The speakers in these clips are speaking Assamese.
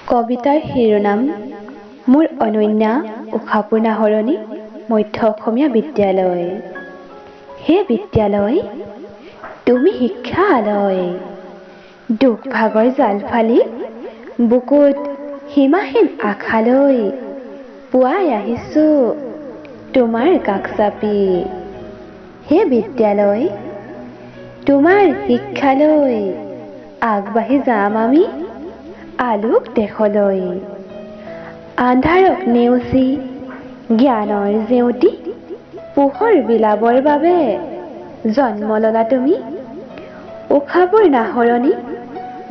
কবিতাৰ শিৰোনাম মোৰ অনন্যা উষাপূৰ্ণা হৰণী মধ্য অসমীয়া বিদ্যালয়। হে বিদ্যালয়, তুমি শিক্ষালয়, দুখ ভাগৰ জাল ফালি বুকুত সীমাহীন আশালৈ পুৱাই আহিছো তোমাৰ কাষ চাপি। হে বিদ্যালয়, তোমাৰ শিক্ষালৈ আগবাঢ়ি যাম আমি আলোক দেশলৈ। আন্ধাৰক নেওচি জ্ঞানৰ জেউতি পোহৰ বিলাবৰ বাবে জন্ম ললা তুমি উষাপূৰ্ণা হৰণী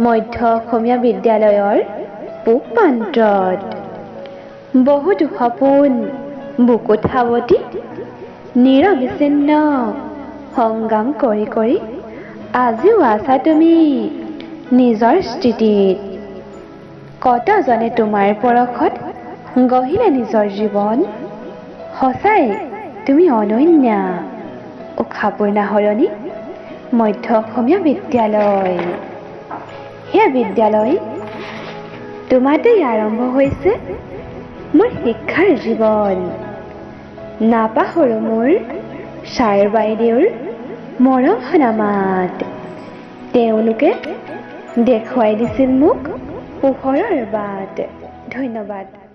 মধ্য অসমীয়া বিদ্যালয়ৰ পূব প্ৰান্তত। বহুতো সপোন বুকুত সাৱটি নিৰবিচ্ছিন্ন সংগ্ৰাম কৰি কৰি আজিও আছা তুমি নিজৰ স্থিতিত। কতজনে তোমাৰ পৰশত গঢ়িলে নিজৰ জীৱন। সঁচাই তুমি অনন্যা উষাপূৰ্ণা হৰণী মধ্য অসমীয়া বিদ্যালয়। হে বিদ্যালয়, তোমাতেই আৰম্ভ হৈছে মোৰ শিক্ষাৰ জীৱন। নাপাহৰো মোৰ ছাৰ বাইদেউৰ মৰম সনা মাত। তেওঁলোকে দেখুৱাই দিছিল মোক পোহৰৰ বাট। ধন্যবাদ।